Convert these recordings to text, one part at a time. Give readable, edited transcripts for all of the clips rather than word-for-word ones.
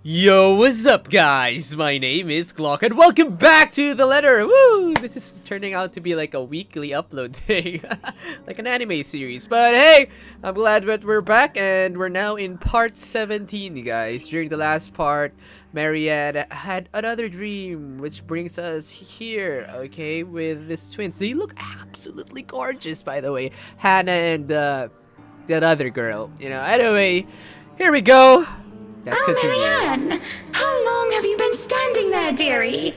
Yo, what's up, guys? My name is GLOCO, and welcome back to the letter. Woo! This is turning out to be like a weekly upload thing, like an anime series. But hey, I'm glad that we're back, and we're now in part 17, guys. During the last part, Marianne had another dream, which brings us here, okay, with this twins. They look absolutely gorgeous, by the way, Hannah and that other girl. Anyway, here we go. Let's continue. Marianne! How long have you been standing there, dearie?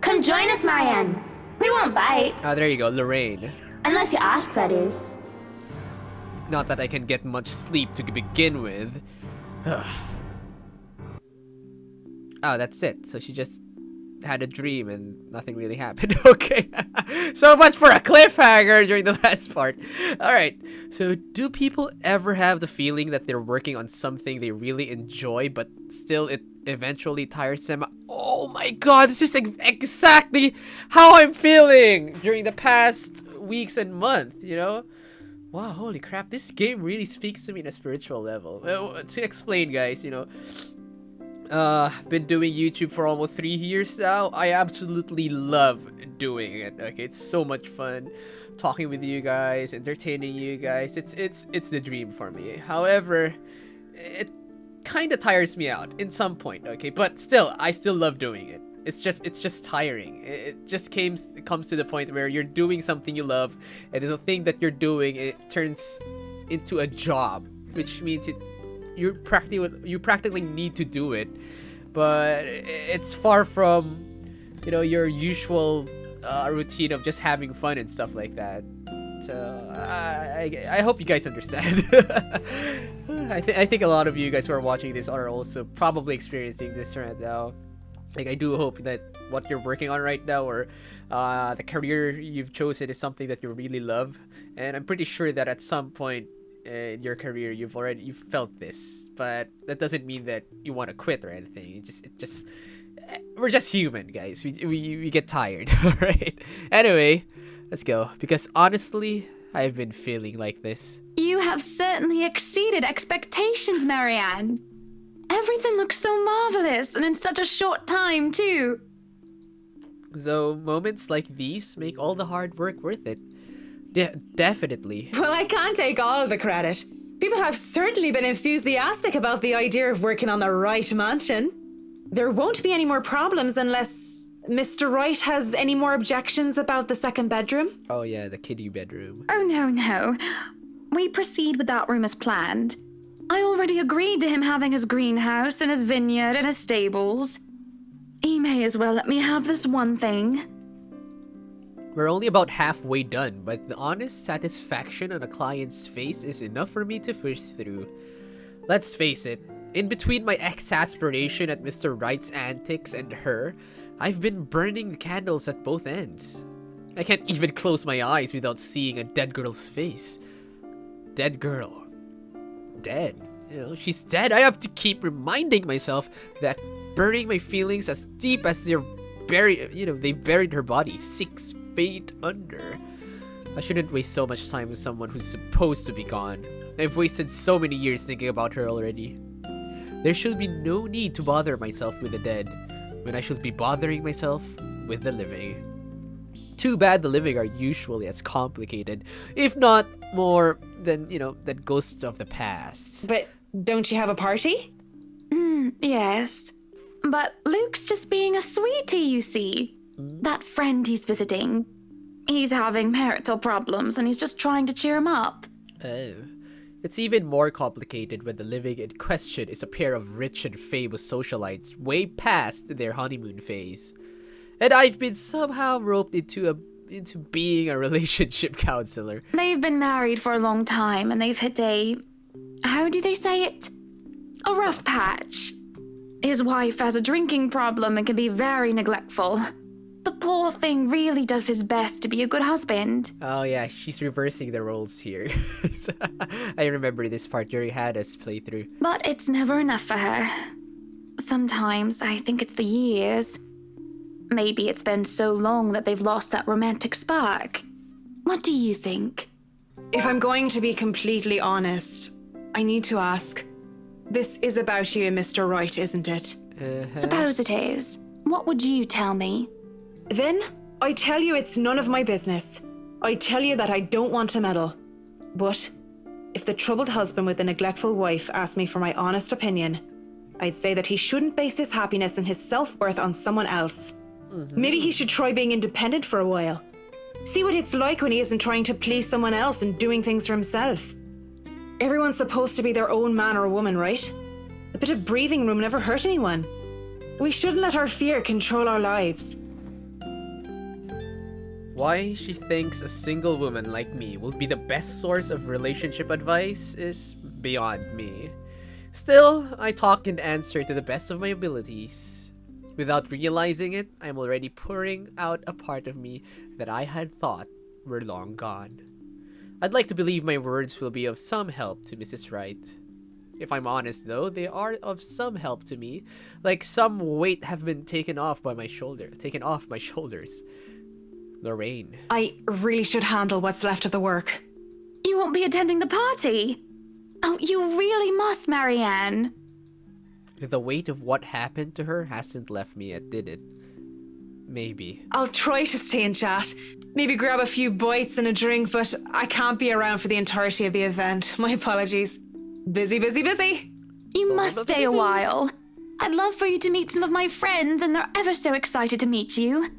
Come join us, Marianne. We won't bite. Oh, there you go, Lorraine. Unless you ask, that is. Not that I can get much sleep to begin with. Oh, that's it. So she just had a dream and nothing really happened. Okay. So much for a cliffhanger during the last part. Alright. So do people ever have the feeling that they're working on something they really enjoy, but still it eventually tires them? Oh my god, this is exactly how I'm feeling during the past weeks and month, Wow, holy crap, this game really speaks to me on a spiritual level. To explain, guys, been doing YouTube for almost 3 years now. I absolutely love doing it. Okay, it's so much fun talking with you guys, entertaining you guys. It's the dream for me. However, it kind of tires me out in some point. Okay, but still, I still love doing it. It's just tiring. It just comes to the point where you're doing something you love, and the thing that you're doing, it turns into a job, which means you practically need to do it, but it's far from your usual routine of just having fun and stuff like that. So I hope you guys understand. I think a lot of you guys who are watching this are also probably experiencing this right now. Like, I do hope that what you're working on right now, or the career you've chosen, is something that you really love, and I'm pretty sure that at some point in your career you've felt this, but that doesn't mean that you want to quit or anything. We're just human, guys. We get tired. All right, anyway, let's go, because honestly I've been feeling like this. You have certainly exceeded expectations, Marianne. Everything looks so marvelous, and in such a short time too. So moments like these make all the hard work worth it. Definitely. Well, I can't take all the credit. People have certainly been enthusiastic about the idea of working on the Wright mansion. There won't be any more problems unless Mr. Wright has any more objections about the second bedroom. Oh yeah, the kiddie bedroom. Oh, no. We proceed with that room as planned. I already agreed to him having his greenhouse and his vineyard and his stables. He may as well let me have this one thing. We're only about halfway done, but the honest satisfaction on a client's face is enough for me to push through. Let's face it, in between my exasperation at Mr. Wright's antics and her, I've been burning the candles at both ends. I can't even close my eyes without seeing a dead girl's face. Dead girl. Dead. She's dead. I have to keep reminding myself that burning my feelings as deep as they're buried, they buried her body 6 feet under. I shouldn't waste so much time with someone who's supposed to be gone. I've wasted so many years thinking about her already. There should be no need to bother myself with the dead, when I should be bothering myself with the living. Too bad the living are usually as complicated, if not more than, than ghosts of the past. But don't you have a party? Yes. But Luke's just being a sweetie, you see. That friend he's visiting. He's having marital problems, and he's just trying to cheer him up. Oh. It's even more complicated when the living in question is a pair of rich and famous socialites way past their honeymoon phase. And I've been somehow roped into being a relationship counselor. They've been married for a long time, and they've hit how do they say it? A rough patch. His wife has a drinking problem and can be very neglectful. The poor thing really does his best to be a good husband. Oh yeah, she's reversing the roles here. I remember this part during Hannah's playthrough. But it's never enough for her. Sometimes I think it's the years. Maybe it's been so long that they've lost that romantic spark. What do you think? If I'm going to be completely honest, I need to ask, This is about you and Mr. Wright, isn't it? Suppose it is. What would you tell me? Then, I tell you it's none of my business. I tell you that I don't want to meddle. But, if the troubled husband with the neglectful wife asked me for my honest opinion, I'd say that he shouldn't base his happiness and his self-worth on someone else. Maybe he should try being independent for a while. See what it's like when he isn't trying to please someone else and doing things for himself. Everyone's supposed to be their own man or woman, right? A bit of breathing room never hurt anyone. We shouldn't let our fear control our lives. Why she thinks a single woman like me will be the best source of relationship advice is beyond me. Still, I talk and answer to the best of my abilities. Without realizing it, I'm already pouring out a part of me that I had thought were long gone. I'd like to believe my words will be of some help to Mrs. Wright. If I'm honest though, they are of some help to me, like some weight have been taken off my shoulders. Lorraine. I really should handle what's left of the work. You won't be attending the party? Oh, you really must, Marianne. The weight of what happened to her hasn't left me yet, did it? Maybe. I'll try to stay and chat. Maybe grab a few bites and a drink, but I can't be around for the entirety of the event. My apologies. Busy, busy, busy. You must stay a while. I'd love for you to meet some of my friends, and they're ever so excited to meet you.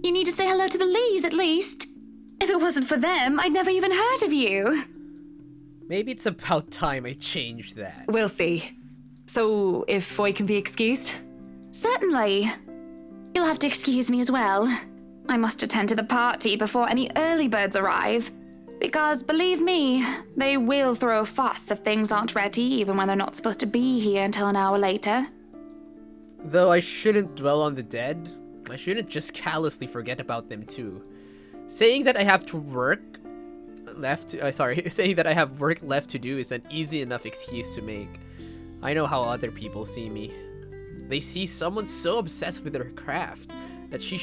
You need to say hello to the Lees, at least. If it wasn't for them, I'd never even heard of you. Maybe it's about time I changed that. We'll see. So, if I can be excused? Certainly. You'll have to excuse me as well. I must attend to the party before any early birds arrive. Because, believe me, they will throw a fuss if things aren't ready, even when they're not supposed to be here until an hour later. Though I shouldn't dwell on the dead, I shouldn't just callously forget about them too. Saying that I have work left to do is an easy enough excuse to make. I know how other people see me. They see someone so obsessed with their craft that she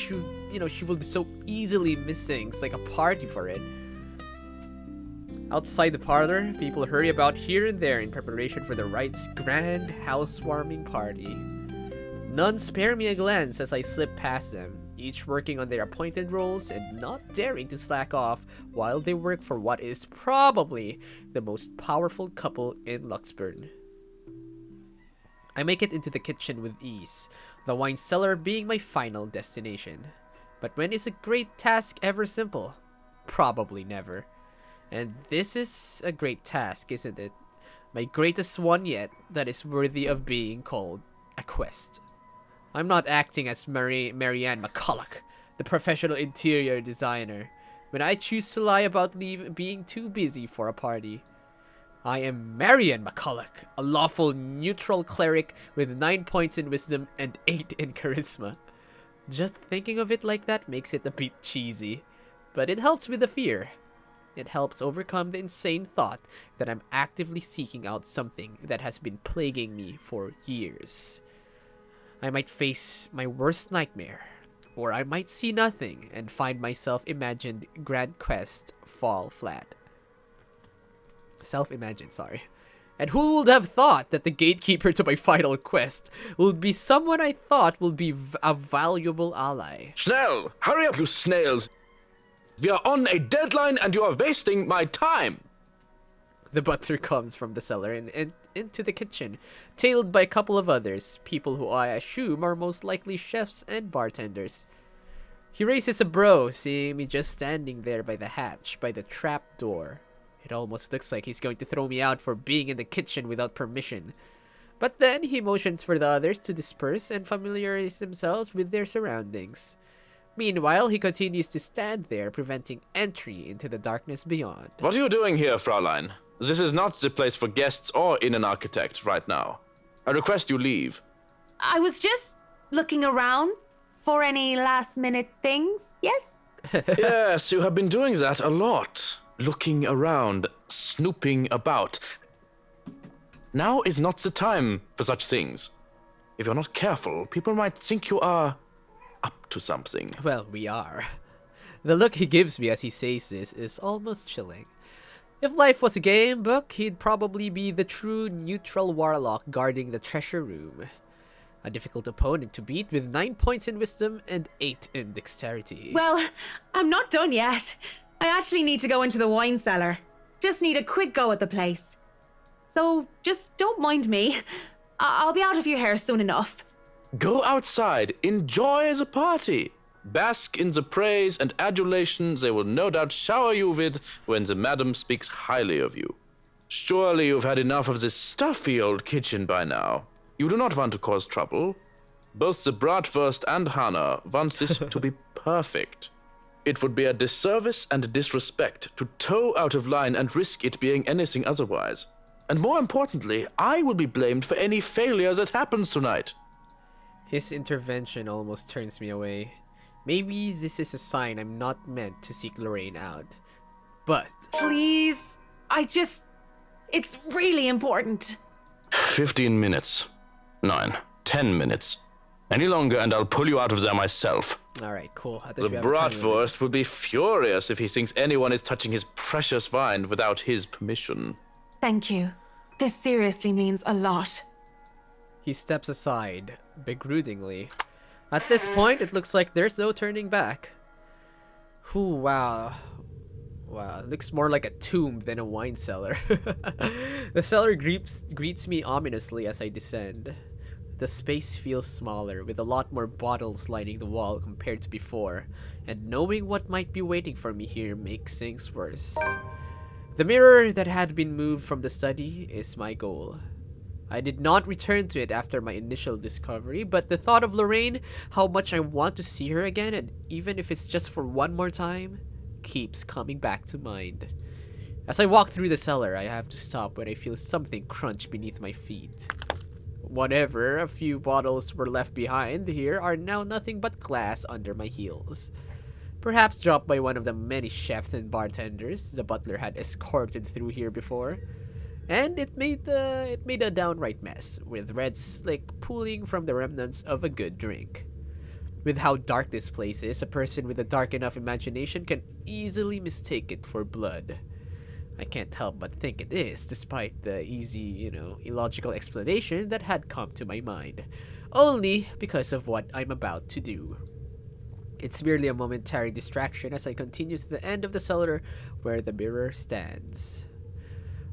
will so easily miss things like a party for it. Outside the parlor, people hurry about here and there in preparation for the Wright's grand housewarming party. None spare me a glance as I slip past them, each working on their appointed roles and not daring to slack off while they work for what is probably the most powerful couple in Luxburn. I make it into the kitchen with ease, the wine cellar being my final destination. But when is a great task ever simple? Probably never. And this is a great task, isn't it? My greatest one yet that is worthy of being called a quest. I'm not acting as Marianne McCulloch, the professional interior designer, when I choose to lie about being too busy for a party. I am Marianne McCulloch, a lawful neutral cleric with 9 points in wisdom and 8 in charisma. Just thinking of it like that makes it a bit cheesy, but it helps with the fear. It helps overcome the insane thought that I'm actively seeking out something that has been plaguing me for years. I might face my worst nightmare, or I might see nothing and find my self-imagined grand quest fall flat. Self-imagined, sorry. And who would have thought that the gatekeeper to my final quest would be someone I thought would be a valuable ally? Schnell! Hurry up, you snails! We are on a deadline and you are wasting my time! The butler comes from the cellar and into the kitchen, tailed by a couple of others, people who I assume are most likely chefs and bartenders. He raises a brow, seeing me just standing there by the hatch, by the trap door. It almost looks like he's going to throw me out for being in the kitchen without permission. But then he motions for the others to disperse and familiarize themselves with their surroundings. Meanwhile, he continues to stand there, preventing entry into the darkness beyond. What are you doing here, Fraulein? This is not the place for guests or in an architect right now. I request you leave. I was just looking around for any last-minute things, yes? Yes, you have been doing that a lot. Looking around, snooping about. Now is not the time for such things. If you're not careful, people might think you are up to something. Well, we are. The look he gives me as he says this is almost chilling. If life was a game book, he'd probably be the true neutral warlock guarding the treasure room. A difficult opponent to beat with 9 points in wisdom and 8 in dexterity. Well, I'm not done yet. I actually need to go into the wine cellar. Just need a quick go at the place. So just don't mind me. I'll be out of your hair soon enough. Go outside, enjoy as a party. Bask in the praise and adulation they will no doubt shower you with when the madam speaks highly of you. Surely you've had enough of this stuffy old kitchen by now. You do not want to cause trouble. Both the bratwurst and Hannah want this to be perfect. It would be a disservice and disrespect to toe out of line and risk it being anything otherwise. And more importantly, I will be blamed for any failure that happens tonight. His intervention almost turns me away. Maybe this is a sign I'm not meant to seek Lorraine out. But... Please. It's really important. 15 minutes. 9, 10 minutes. Any longer and I'll pull you out of there myself. Alright, cool. The bratwurst will be furious if he thinks anyone is touching his precious wine without his permission. Thank you. This seriously means a lot. He steps aside, begrudgingly. At this point, it looks like there's no turning back. Ooh, wow. Wow, it looks more like a tomb than a wine cellar. The cellar greets me ominously as I descend. The space feels smaller, with a lot more bottles lining the wall compared to before, and knowing what might be waiting for me here makes things worse. The mirror that had been moved from the study is my goal. I did not return to it after my initial discovery, but the thought of Lorraine, how much I want to see her again, and even if it's just for one more time, keeps coming back to mind. As I walk through the cellar, I have to stop when I feel something crunch beneath my feet. Whatever a few bottles were left behind here are now nothing but glass under my heels. Perhaps dropped by one of the many chefs and bartenders the butler had escorted through here before. And it made a downright mess, with red slick pooling from the remnants of a good drink. With how dark this place is, a person with a dark enough imagination can easily mistake it for blood. I can't help but think it is, despite the easy, illogical explanation that had come to my mind. Only because of what I'm about to do. It's merely a momentary distraction as I continue to the end of the cellar where the mirror stands.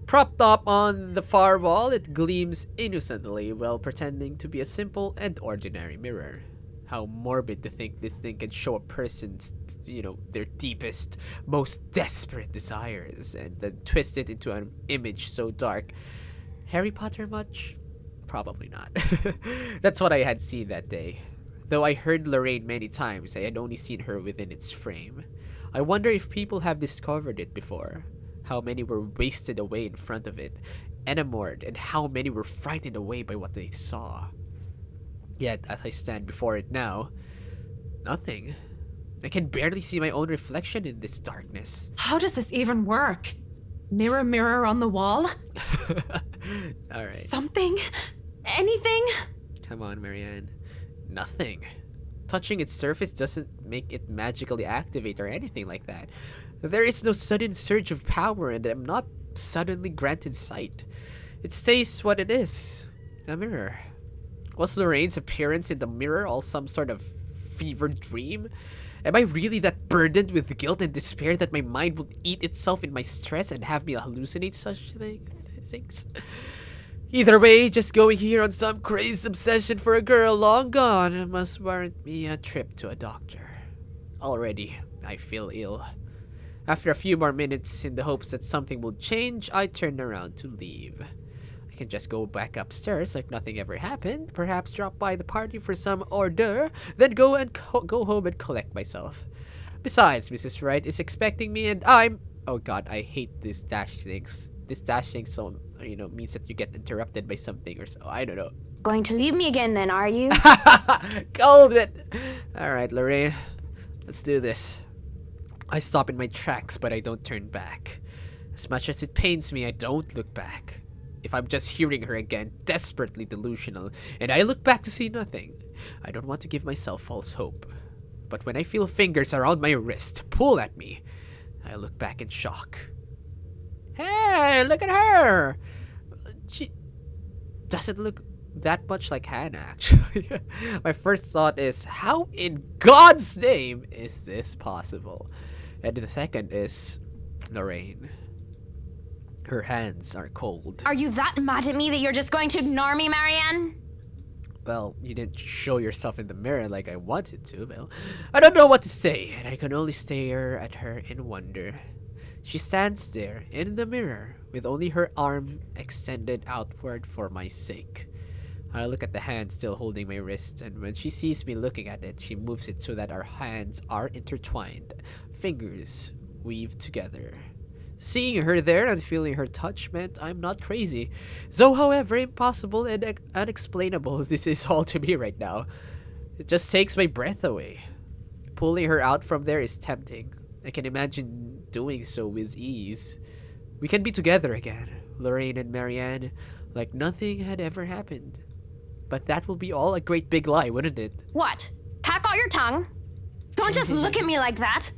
Propped up on the far wall, it gleams innocently while pretending to be a simple and ordinary mirror. How morbid to think this thing can show a person's, their deepest, most desperate desires, and then twist it into an image so dark. Harry Potter much? Probably not. That's what I had seen that day. Though I heard Lorraine many times, I had only seen her within its frame. I wonder if people have discovered it before. How many were wasted away in front of it, enamored, and how many were frightened away by what they saw. Yet, as I stand before it now, nothing. I can barely see my own reflection in this darkness. How does this even work? Mirror, mirror on the wall? Alright. Something? Anything? Come on, Marianne. Nothing. Touching its surface doesn't make it magically activate or anything like that. There is no sudden surge of power, and I'm not suddenly granted sight. It stays what it is. A mirror. Was Lorraine's appearance in the mirror all some sort of fevered dream? Am I really that burdened with guilt and despair that my mind will eat itself in my stress and have me hallucinate such things? Either way, just going here on some crazed obsession for a girl long gone must warrant me a trip to a doctor. Already, I feel ill. After a few more minutes, in the hopes that something will change, I turn around to leave. I can just go back upstairs like nothing ever happened, perhaps drop by the party for some hors d'oeuvre, then go home and collect myself. Besides, Mrs. Wright is expecting me and I'm... Oh god, I hate these dash things. This dashing so, means that you get interrupted by something or so. I don't know. Going to leave me again then, are you? Called it! Alright, Lorraine. Let's do this. I stop in my tracks, but I don't turn back. As much as it pains me, I don't look back. If I'm just hearing her again, desperately delusional, and I look back to see nothing, I don't want to give myself false hope. But when I feel fingers around my wrist pull at me, I look back in shock. Hey, look at her! She doesn't look that much like Hannah, actually. My first thought is, how in God's name is this possible? And the second is Lorraine. Her hands are cold. Are you that mad at me that you're just going to ignore me, Marianne? Well, you didn't show yourself in the mirror like I wanted to, Well, I don't know what to say, and I can only stare at her in wonder. She stands there in the mirror with only her arm extended outward for my sake. I look at the hand still holding my wrist, and when she sees me looking at it, she moves it so that our hands are intertwined, fingers weave together. Seeing her there and feeling her touch meant I'm not crazy. Though, however, impossible and unexplainable this is all to me right now. It just takes my breath away. Pulling her out from there is tempting. I can imagine doing so with ease. We can be together again, Lorraine and Marianne, like nothing had ever happened. But that will be all a great big lie, wouldn't it? What? Tack out your tongue? Don't just look at me like that.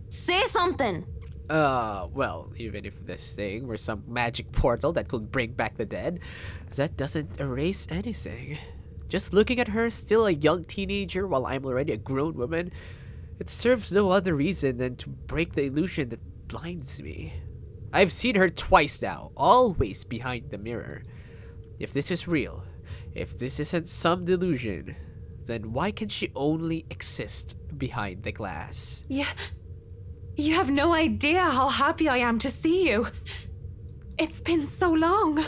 Say something. Well, even if this thing were some magic portal that could bring back the dead, that doesn't erase anything. Just looking at her, still a young teenager while I'm already a grown woman, it serves no other reason than to break the illusion that blinds me. I've seen her twice now, always behind the mirror. If this is real, if this isn't some delusion, then why can she only exist behind the glass? Yeah. You have no idea how happy I am to see you. It's been so long.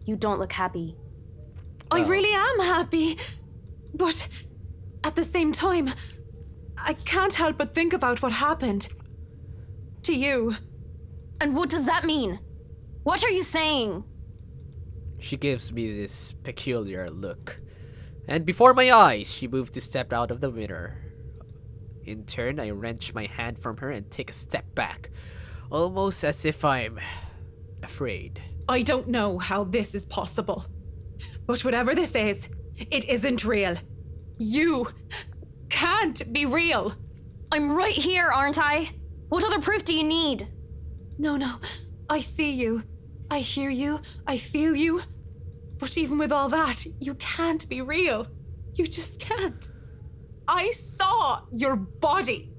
You don't look happy. I really am happy. But at the same time, I can't help but think about what happened to you. And what does that mean? What are you saying? She gives me this peculiar look. And before my eyes, she moved to step out of the mirror. In turn, I wrench my hand from her and take a step back, almost as if I'm afraid. I don't know how this is possible. But whatever this is, it isn't real. You can't be real. I'm right here, aren't I? What other proof do you need? No. I see you. I hear you. I feel you. But even with all that, you can't be real. You just can't. I saw your body.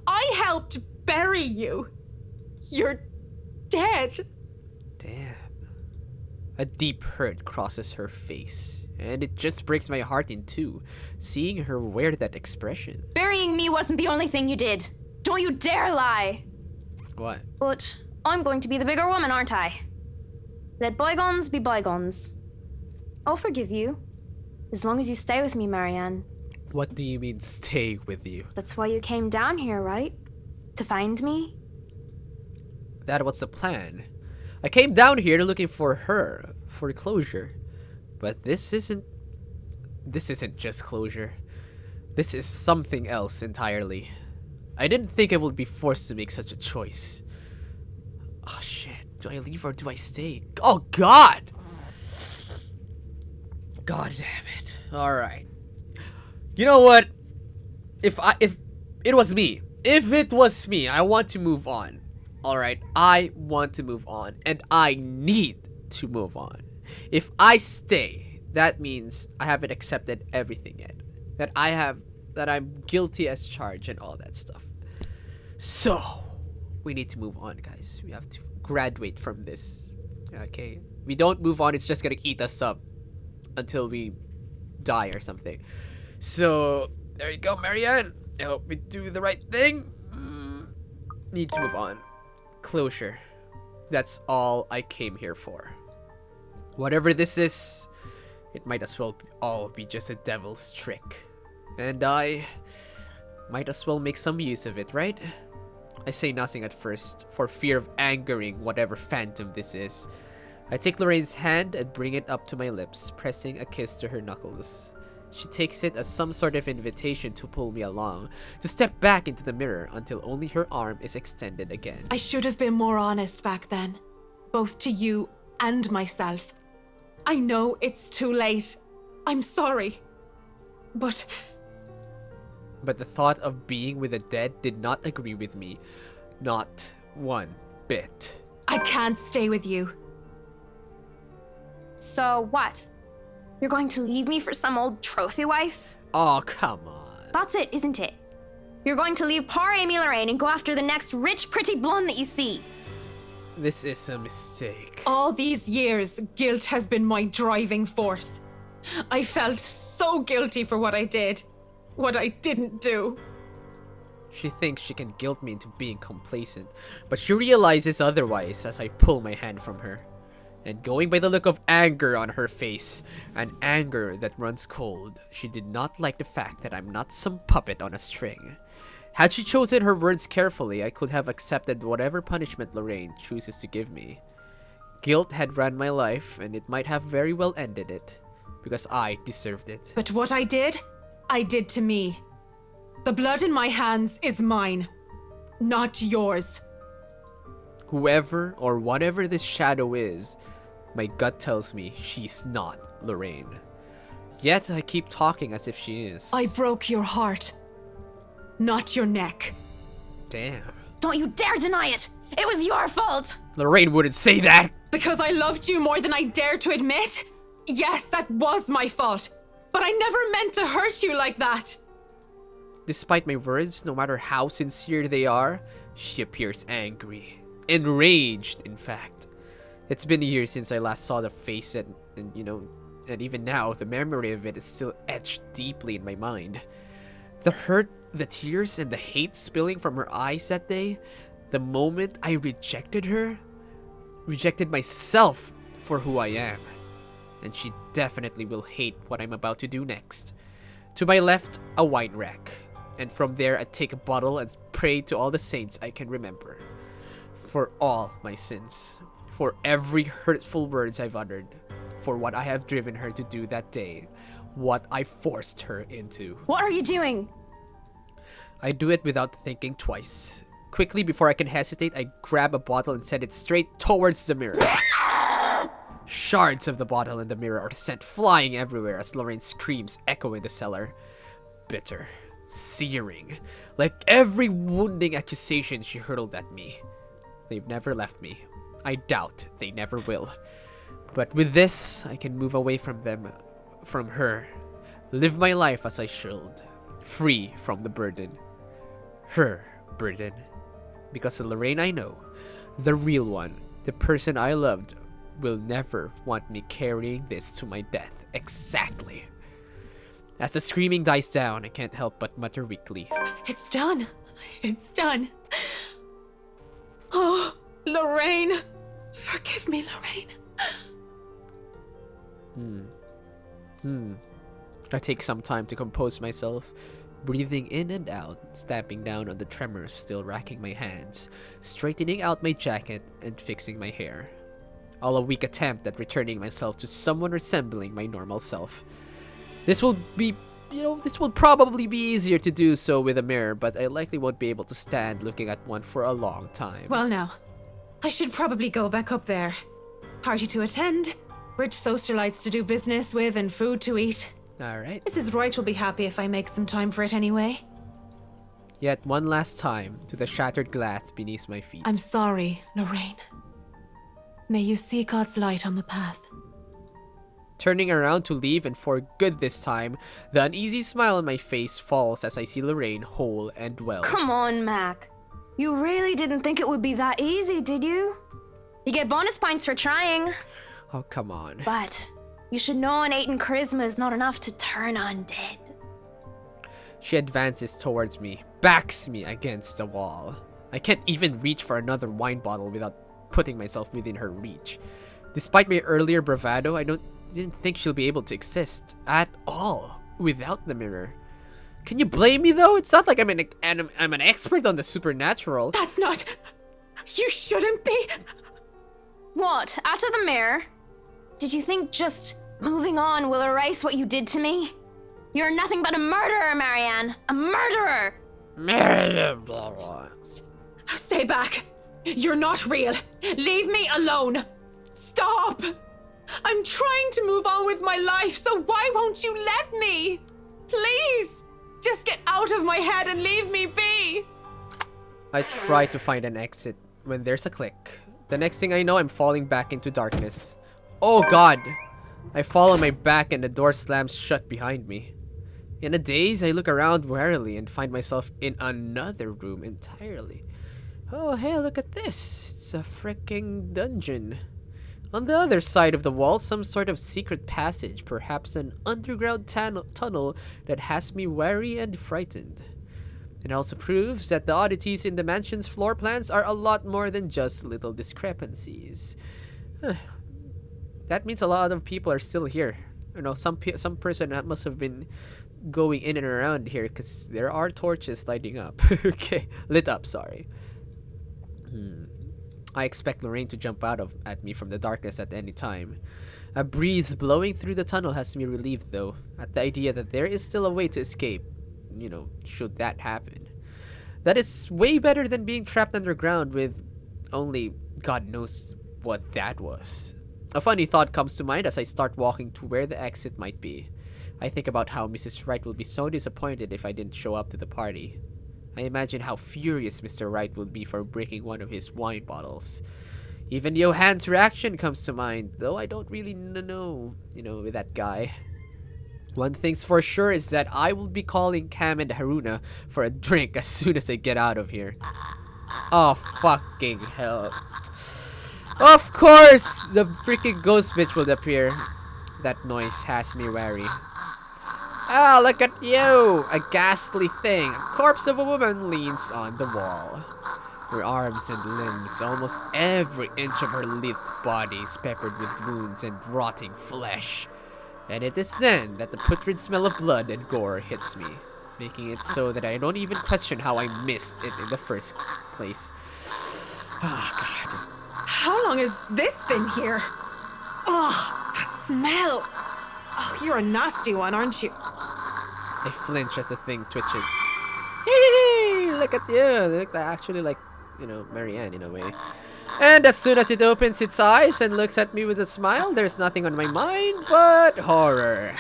I helped bury you. You're dead. Damn. A deep hurt crosses her face, and it just breaks my heart in two, seeing her wear that expression. Burying me wasn't the only thing you did. Don't you dare lie. What? But I'm going to be the bigger woman, aren't I? Let bygones be bygones. I'll forgive you, as long as you stay with me, Marianne. What do you mean, stay with you? That's why you came down here, right? To find me? That was the plan. I came down here looking for her, for closure. But this isn't just closure. This is something else entirely. I didn't think I would be forced to make such a choice. Oh shit, do I leave or do I stay? Oh god! God damn it. Alright. You know what? If it was me, I want to move on. Alright, I want to move on, and I need to move on. If I stay, that means I haven't accepted everything yet. That I'm guilty as charged and all that stuff. So, we need to move on, guys. We have to graduate from this. Okay? We don't move on, it's just gonna eat us up until we die or something. So, there you go, Marianne. I hope we do the right thing. Need to move on. Closure. That's all I came here for. Whatever this is, it might as well all be just a devil's trick. And I might as well make some use of it, right? I say nothing at first, for fear of angering whatever phantom this is. I take Lorraine's hand and bring it up to my lips, pressing a kiss to her knuckles. She takes it as some sort of invitation to pull me along, to step back into the mirror until only her arm is extended again. I should have been more honest back then, both to you and myself. I know it's too late. I'm sorry. But the thought of being with the dead did not agree with me. Not one bit. I can't stay with you. So what? You're going to leave me for some old trophy wife? Oh, come on. That's it, isn't it? You're going to leave poor Amy Lorraine and go after the next rich, pretty blonde that you see. This is a mistake. All these years, guilt has been my driving force. I felt so guilty for what I did, what I didn't do. She thinks she can guilt me into being complacent, but she realizes otherwise as I pull my hand from her. And going by the look of anger on her face, an anger that runs cold, she did not like the fact that I'm not some puppet on a string. Had she chosen her words carefully, I could have accepted whatever punishment Lorraine chooses to give me. Guilt had run my life, and it might have very well ended it, because I deserved it. But what I did to me. The blood in my hands is mine, not yours. Whoever or whatever this shadow is, my gut tells me she's not Lorraine. Yet I keep talking as if she is. I broke your heart, not your neck. Damn. Don't you dare deny it! It was your fault! Lorraine wouldn't say that! Because I loved you more than I dared to admit? Yes, that was my fault. But I never meant to hurt you like that. Despite my words, no matter how sincere they are, she appears angry. Enraged, in fact. It's been years since I last saw the face and even now, the memory of it is still etched deeply in my mind. The hurt, the tears, and the hate spilling from her eyes that day, the moment I rejected her, rejected myself for who I am. And she definitely will hate what I'm about to do next. To my left, a wine rack. And from there, I take a bottle and pray to all the saints I can remember. For all my sins. For every hurtful words I've uttered. For what I have driven her to do that day. What I forced her into. What are you doing? I do it without thinking twice. Quickly, before I can hesitate, I grab a bottle and send it straight towards the mirror. Shards of the bottle and the mirror are sent flying everywhere as Lorraine's screams echo in the cellar. Bitter. Searing. Like every wounding accusation she hurled at me. They've never left me. I doubt they never will. But with this, I can move away from them, from her. Live my life as I should. Free from the burden. Her burden. Because the Lorraine I know, the real one, the person I loved, will never want me carrying this to my death. Exactly. As the screaming dies down, I can't help but mutter weakly. It's done. It's done. Oh, Lorraine. Forgive me, Lorraine. I take some time to compose myself, breathing in and out, stamping down on the tremors still racking my hands, straightening out my jacket, and fixing my hair. All a weak attempt at returning myself to someone resembling my normal self. This will probably be easier to do so with a mirror, but I likely won't be able to stand looking at one for a long time. Well, now, I should probably go back up there. Party to attend, rich socialites to do business with, and food to eat. Alright. Mrs. Wright will be happy if I make some time for it anyway. Yet one last time to the shattered glass beneath my feet. I'm sorry, Lorraine. May you see God's light on the path. Turning around to leave, and for good this time, the uneasy smile on my face falls as I see Lorraine whole and well. Come on, Mac. You really didn't think it would be that easy, did you? You get bonus points for trying. Oh, come on. But you should know an 8 in charisma is not enough to turn undead. She advances towards me, backs me against the wall. I can't even reach for another wine bottle without putting myself within her reach. Despite my earlier bravado, I didn't think she'll be able to exist at all without the mirror. Can you blame me though? It's not like I'm an expert on the supernatural. That's not... You shouldn't be... What? After the mirror? Did you think just moving on will erase what you did to me? You're nothing but a murderer, Marianne. A murderer! Stay back. You're not real. Leave me alone. Stop. I'm trying to move on with my life, so why won't you let me? Please. Just get out of my head and leave me be. I try to find an exit when there's a click. The next thing I know, I'm falling back into darkness. Oh god! I fall on my back and the door slams shut behind me. In a daze, I look around warily and find myself in another room entirely. Oh, hey, look at this. It's a freaking dungeon. On the other side of the wall, some sort of secret passage, perhaps an underground tunnel that has me wary and frightened. It also proves that the oddities in the mansion's floor plans are a lot more than just little discrepancies. That means a lot of people are still here. You know, some person that must have been going in and around here because there are torches lighting up. Okay, lit up, sorry. I expect Lorraine to jump out at me from the darkness at any time. A breeze blowing through the tunnel has me relieved, though, at the idea that there is still a way to escape, you know, should that happen. That is way better than being trapped underground with only God knows what that was. A funny thought comes to mind as I start walking to where the exit might be. I think about how Mrs. Wright will be so disappointed if I didn't show up to the party. I imagine how furious Mr. Wright will be for breaking one of his wine bottles. Even Johann's reaction comes to mind, though I don't really know, with that guy. One thing's for sure is that I will be calling Cam and Haruna for a drink as soon as I get out of here. Oh, fucking hell. Of course, the freaking ghost bitch will appear. That noise has me wary. Ah, look at you! A ghastly thing. A corpse of a woman leans on the wall. Her arms and limbs, almost every inch of her lithe body is peppered with wounds and rotting flesh. And it is then that the putrid smell of blood and gore hits me, making it so that I don't even question how I missed it in the first place. Oh, God. How long has this been here? Oh, that smell. Oh, you're a nasty one, aren't you? I flinch as the thing twitches. Hey, look at you. They look actually like, Marianne in a way. And as soon as it opens its eyes and looks at me with a smile, there's nothing on my mind but horror.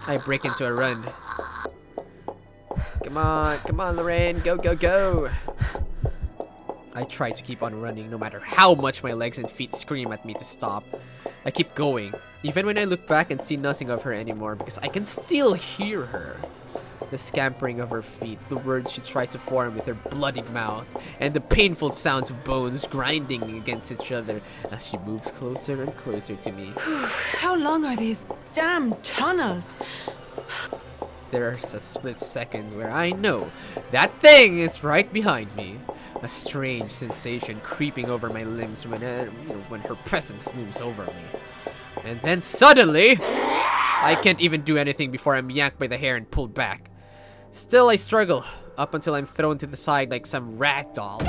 I break into a run. Come on, Lorraine. Go, go, go. I try to keep on running no matter how much my legs and feet scream at me to stop. I keep going, even when I look back and see nothing of her anymore because I can still hear her. The scampering of her feet, the words she tries to form with her bloody mouth, and the painful sounds of bones grinding against each other as she moves closer and closer to me. How long are these damn tunnels? There's a split second where I know that thing is right behind me. A strange sensation creeping over my limbs when her presence looms over me. And then suddenly, I can't even do anything before I'm yanked by the hair and pulled back. Still, I struggle, up until I'm thrown to the side like some rag doll.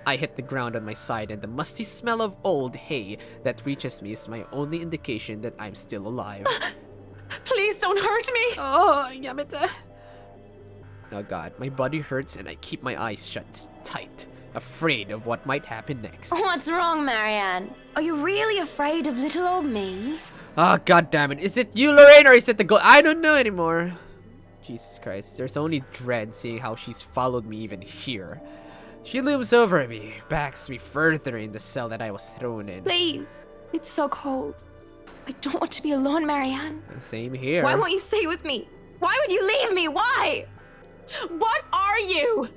I hit the ground on my side, and the musty smell of old hay that reaches me is my only indication that I'm still alive. Please don't hurt me. Oh, yamete. Oh god, my body hurts and I keep my eyes shut tight, afraid of what might happen next. What's wrong, Marianne? Are you really afraid of little old me? Oh god damn it, is it you, Lorraine, or is it the ghost? I don't know anymore. Jesus Christ, there's only dread seeing how she's followed me even here. She looms over me, backs me further in the cell that I was thrown in. Please, it's so cold. I don't want to be alone, Marianne. Same here. Why won't you stay with me? Why would you leave me? Why? What are you?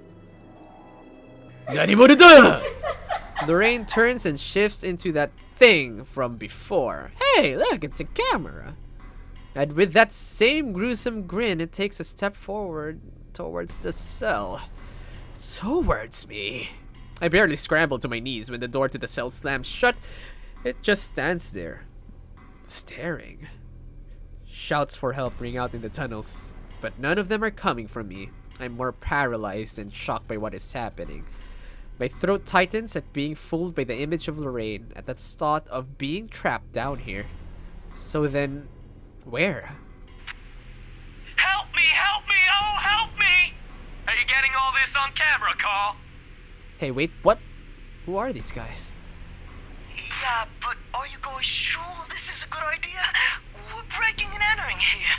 Lorraine turns and shifts into that thing from before. Hey, look, it's a camera. And with that same gruesome grin, it takes a step forward towards the cell. Towards me. I barely scramble to my knees when the door to the cell slams shut. It just stands there, staring. Shouts for help ring out in the tunnels, but none of them are coming from me. I'm more paralyzed and shocked by what is happening. My throat tightens at being fooled by the image of Lorraine, at the thought of being trapped down here. So then, where? Help me! Oh, help me! Are you getting all this on camera, Carl? Hey, wait, what? Who are these guys? Yeah, but are you going sure this is a good idea? We're breaking and entering here.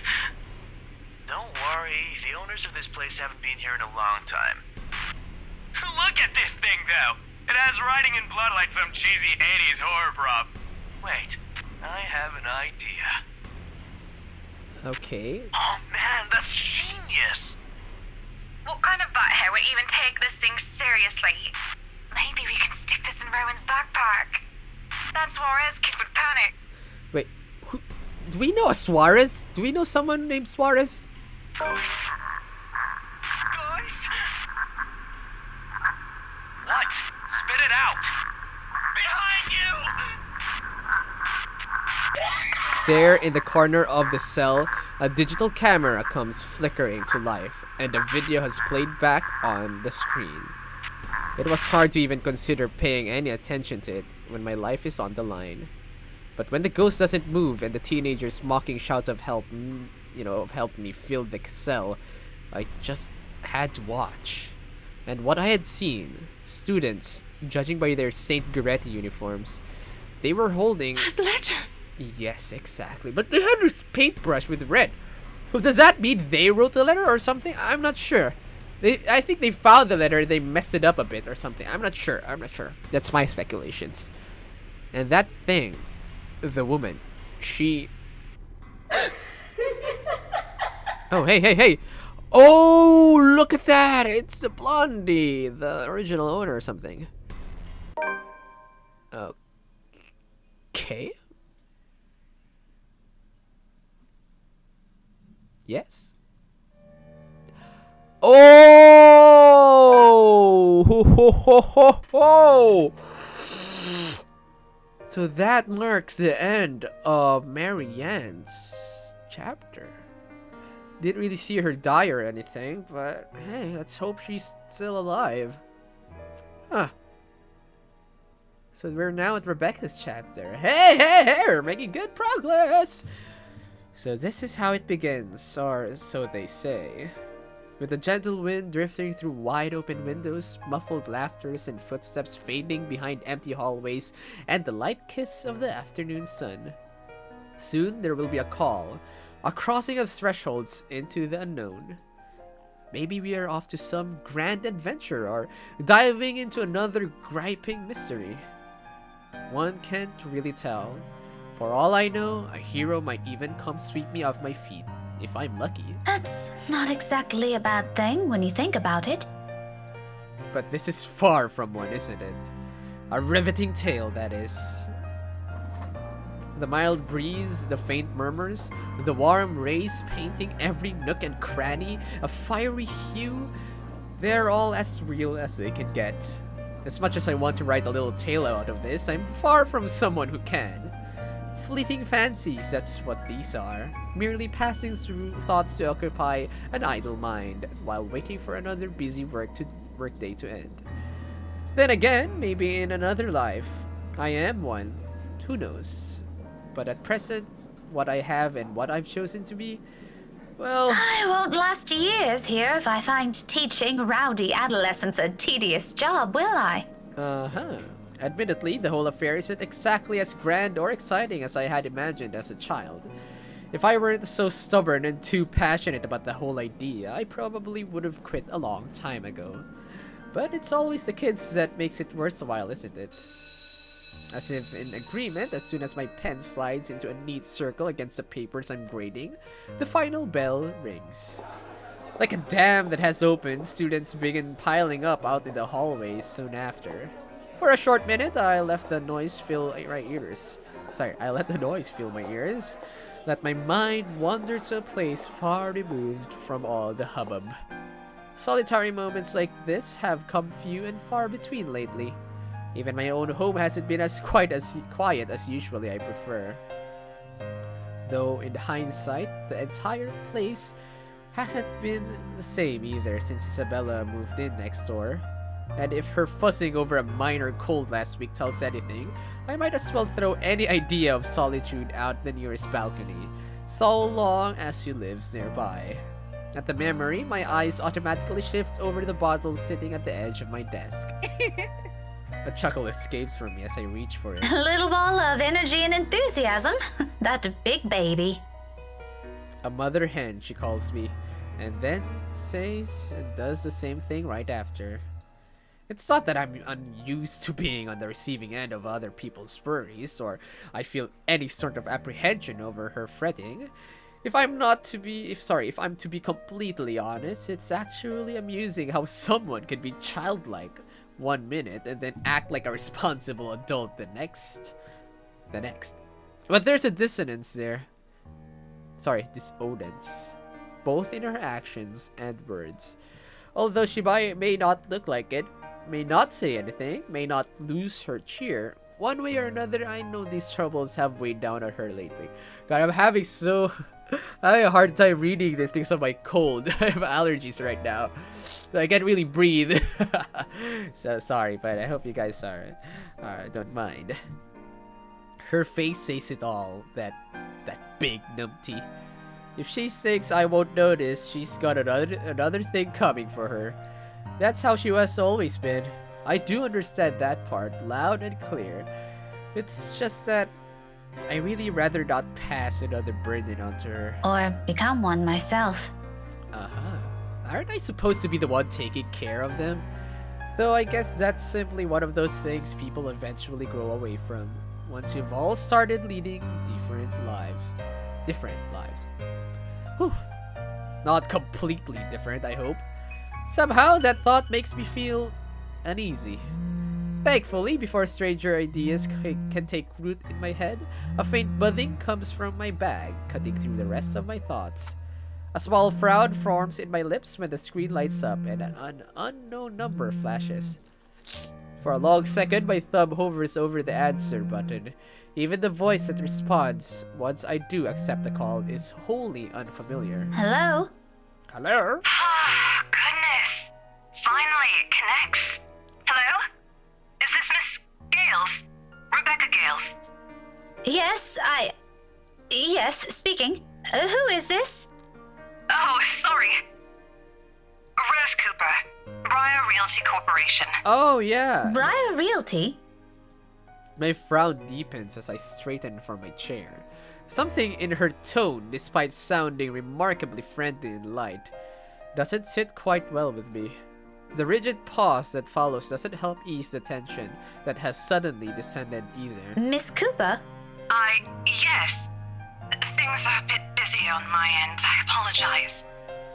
Don't worry, the owners of this place haven't been here in a long time. Look at this thing, though. It has writing in blood like some cheesy 80s horror prop. Wait, I have an idea. Okay. Oh man, that's genius! What kind of butthead would even take this thing seriously? Maybe we can stick this in Rowan's backpack. That Suarez kid would panic. Wait, do we know a Suarez? Do we know someone named Suarez? Guys? What? Spit it out! Behind you! There in the corner of the cell, a digital camera comes flickering to life, and a video has played back on the screen. It was hard to even consider paying any attention to it when my life is on the line. But when the ghost doesn't move and the teenagers' mocking shouts of help, help me filled the cell, I just had to watch. And what I had seen, students, judging by their Saint Goretti uniforms, they were holding... That letter! Yes, exactly. But they had this paintbrush with red. Well, does that mean they wrote the letter or something? I'm not sure. I think they found the letter, they messed it up a bit or something. I'm not sure. That's my speculations. And that thing, the woman, she... Oh, hey. Oh, look at that. It's the Blondie, the original owner or something. Okay. Yes. Oh! Ho, ho, ho, ho, ho. So that marks the end of Marianne's chapter. Didn't really see her die or anything, but hey, let's hope she's still alive. Huh. So we're now at Rebecca's chapter. Hey, we're making good progress! So this is how it begins, or so they say. With a gentle wind drifting through wide open windows, muffled laughters and footsteps fading behind empty hallways, and the light kiss of the afternoon sun. Soon there will be a call, a crossing of thresholds into the unknown. Maybe we are off to some grand adventure, or diving into another griping mystery. One can't really tell. For all I know, a hero might even come sweep me off my feet, if I'm lucky. That's not exactly a bad thing when you think about it. But this is far from one, isn't it? A riveting tale, that is. The mild breeze, the faint murmurs, the warm rays painting every nook and cranny, a fiery hue, they're all as real as they can get. As much as I want to write a little tale out of this, I'm far from someone who can. Fleeting fancies, that's what these are. Merely passing through thoughts to occupy an idle mind, while waiting for another busy workday to end. Then again, maybe in another life, I am one. Who knows? But at present, what I have and what I've chosen to be, well... I won't last years here if I find teaching rowdy adolescents a tedious job, will I? Uh-huh. Admittedly, the whole affair isn't exactly as grand or exciting as I had imagined as a child. If I weren't so stubborn and too passionate about the whole idea, I probably would have quit a long time ago. But it's always the kids that makes it worthwhile, isn't it? As if in agreement, as soon as my pen slides into a neat circle against the papers I'm grading, the final bell rings. Like a dam that has opened, students begin piling up out in the hallways soon after. For a short minute, I let the noise fill my ears. Let my mind wander to a place far removed from all the hubbub. Solitary moments like this have come few and far between lately. Even my own home hasn't been as quiet as usually I prefer. Though in hindsight, the entire place hasn't been the same either since Isabella moved in next door. And if her fussing over a minor cold last week tells anything, I might as well throw any idea of solitude out the nearest balcony, so long as she lives nearby. At the memory, my eyes automatically shift over the bottle sitting at the edge of my desk. A chuckle escapes from me as I reach for it. A little ball of energy and enthusiasm. That big baby. A mother hen, she calls me, and then says and does the same thing right after. It's not that I'm unused to being on the receiving end of other people's worries, or I feel any sort of apprehension over her fretting. If I'm to be completely honest, it's actually amusing how someone can be childlike 1 minute and then act like a responsible adult the next. But there's a dissonance there. Dissonance. Both in her actions and words. Although she may not look like it, may not say anything, may not lose her cheer, one way or another, I know these troubles have weighed down on her lately. God, I'm having a hard time reading this because of my cold. I have allergies right now. So I can't really breathe. So sorry, but I hope you guys don't mind. Her face says it all, that big numpty. If she thinks I won't notice, she's got another thing coming for her. That's how she has always been. I do understand that part, loud and clear. It's just that I really rather not pass another burden onto her. Or become one myself. Uh-huh. Aren't I supposed to be the one taking care of them? Though I guess that's simply one of those things people eventually grow away from, once you've all started leading different lives. Whew. Not completely different, I hope. Somehow that thought makes me feel uneasy. Thankfully, before stranger ideas can take root in my head, a faint buzzing comes from my bag, cutting through the rest of my thoughts. A small frown forms in my lips when the screen lights up and an unknown number flashes. For a long second, my thumb hovers over the answer button. Even the voice that responds, once I do accept the call, is wholly unfamiliar. Hello? Hello? Oh, goodness. Finally, it connects. Hello? Is this Miss Gales? Rebecca Gales? Yes, speaking. Who is this? Oh, sorry. Rose Cooper, Briar Realty Corporation. Oh, yeah. Briar Realty? My frown deepens as I straighten from my chair. Something in her tone, despite sounding remarkably friendly and light, doesn't sit quite well with me. The rigid pause that follows doesn't help ease the tension that has suddenly descended either. Miss Cooper? Yes. Things are a bit busy on my end. I apologize.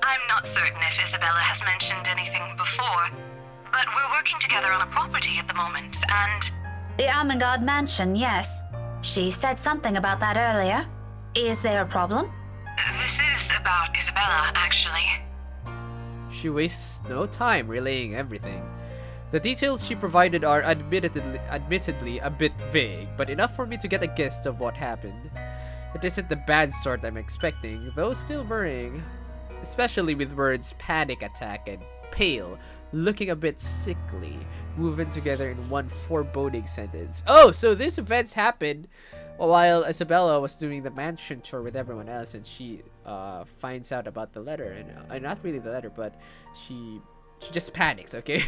I'm not certain if Isabella has mentioned anything before, but we're working together on a property at the moment, and... The Armengard Mansion, yes. She said something about that earlier. Is there a problem? This is about Isabella, actually. She wastes no time relaying everything. The details she provided are admittedly a bit vague, but enough for me to get a gist of what happened. It isn't the bad sort I'm expecting, though still worrying. Especially with words panic attack and pale, looking a bit sickly, woven together in one foreboding sentence. Oh, so these events happened while Isabella was doing the mansion tour with everyone else, and she finds out about the letter, and not really the letter, but she just panics, okay?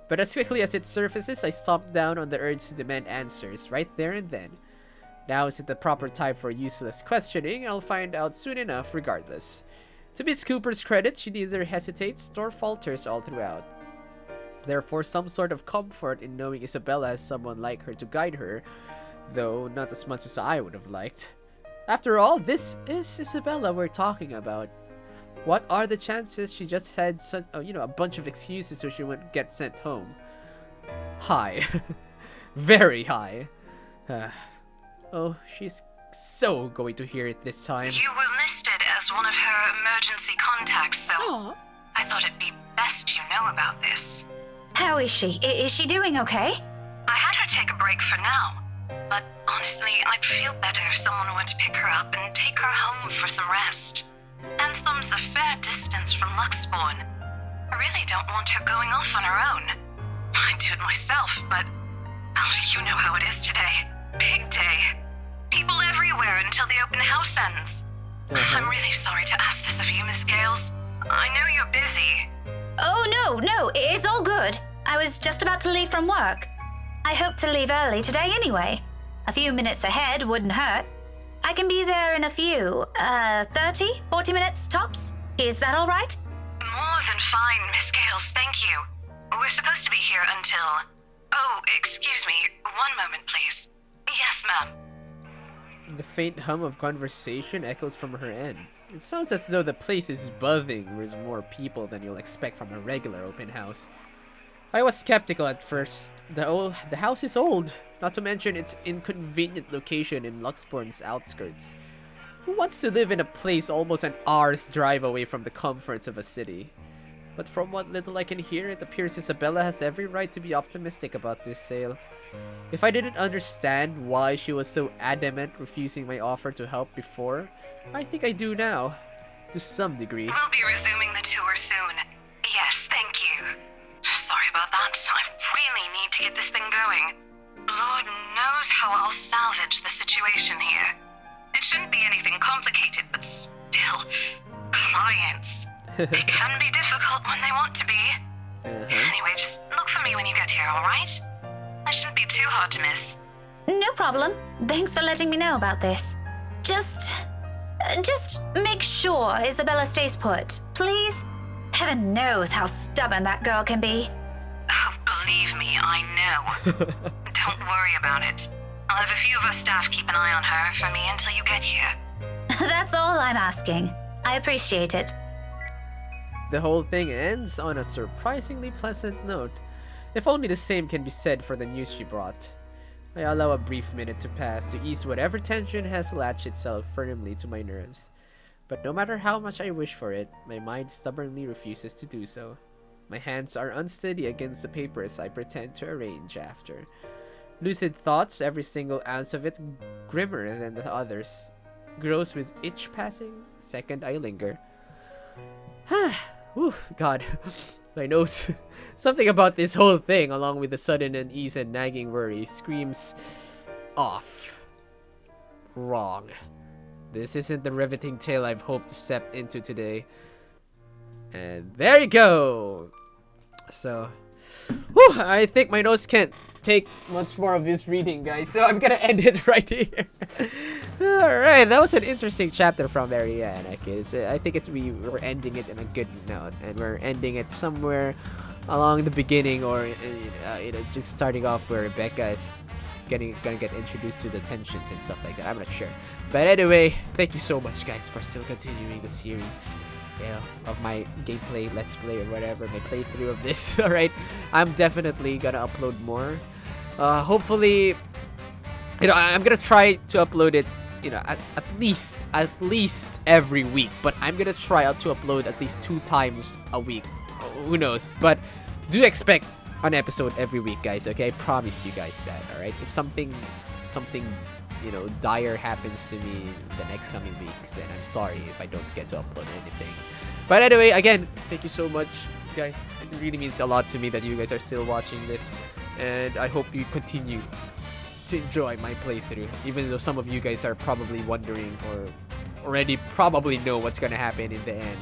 But as quickly as it surfaces, I stomp down on the urge to demand answers right there and then. Now isn't the proper time for useless questioning. I'll find out soon enough regardless. To Miss Cooper's credit, she neither hesitates nor falters all throughout. Therefore, some sort of comfort in knowing Isabella has someone like her to guide her, though not as much as I would have liked. After all, this is Isabella we're talking about. What are the chances she just had a bunch of excuses so she wouldn't get sent home? High. Very high. Oh, she's so going to hear it this time. You were listed as one of her emergency contacts, so Aww. I thought it'd be best you know about this. How is she? Is she doing okay? I had her take a break for now, but honestly, I'd feel better if someone were to pick her up and take her home for some rest. Anthem's a fair distance from Luxbourne. I really don't want her going off on her own. I'd do it myself, but you know how it is today. Big day. People everywhere until the open house ends. I'm really sorry to ask this of you, Miss Gales. I know you're busy. Oh, no, it's all good. I was just about to leave from work. I hope to leave early today anyway. A few minutes ahead wouldn't hurt. I can be there in a few, 30, 40 minutes tops. Is that all right? More than fine, Miss Gales, thank you. We're supposed to be here until... Oh, excuse me. One moment, please. Yes, ma'am. The faint hum of conversation echoes from her end. It sounds as though the place is buzzing with more people than you'll expect from a regular open house. I was skeptical at first. The house is old, not to mention its inconvenient location in Luxborn's outskirts. Who wants to live in a place almost an hour's drive away from the comforts of a city? But from what little I can hear, it appears Isabella has every right to be optimistic about this sale. If I didn't understand why she was so adamant refusing my offer to help before, I think I do now, to some degree. We'll be resuming the tour soon. Yes, thank you. Sorry about that. I really need to get this thing going. Lord knows how I'll salvage the situation here. It shouldn't be anything complicated, but still, clients. They can be difficult when they want to be. Anyway, just look for me when you get here, alright? I shouldn't be too hard to miss. No problem. Thanks for letting me know about this. Just make sure Isabella stays put, please. Heaven knows how stubborn that girl can be. Oh, believe me, I know. Don't worry about it. I'll have a few of our staff keep an eye on her for me until you get here. That's all I'm asking. I appreciate it. The whole thing ends on a surprisingly pleasant note. If only the same can be said for the news she brought. I allow a brief minute to pass to ease whatever tension has latched itself firmly to my nerves. But no matter how much I wish for it, my mind stubbornly refuses to do so. My hands are unsteady against the papers I pretend to arrange after. Lucid thoughts, every single ounce of it grimmer than the others. Grows with each passing second I linger. Whew, God, my nose. Something about this whole thing, along with the sudden unease and nagging worry, screams off. Wrong. This isn't the riveting tale I've hoped to step into today. And there you go! So, whew, I think my nose can't take much more of this reading, guys, so I'm gonna end it right here. Alright, that was an interesting chapter from Marianne. I think we're ending it in a good note, and we're ending it somewhere along the beginning, or just starting off where Rebecca is gonna get introduced to the tensions and stuff like that. I'm not sure, but anyway, thank you so much, guys, for still continuing the series, of my gameplay, let's play, or whatever, my playthrough of this. Alright, I'm definitely gonna upload more. Hopefully, I'm gonna try to upload it, at least every week, but I'm gonna try out to upload at least 2 times a week. Who knows? But do expect an episode every week, guys, okay? I promise you guys that, alright? If something dire happens to me the next coming weeks, then I'm sorry if I don't get to upload anything. But anyway, again, thank you so much, guys. It really means a lot to me that you guys are still watching this, and I hope you continue to enjoy my playthrough, even though some of you guys are probably wondering or already probably know what's gonna happen in the end.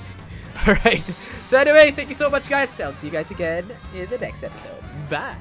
Alright, so anyway, thank you so much, guys. I'll see you guys again in the next episode. Bye!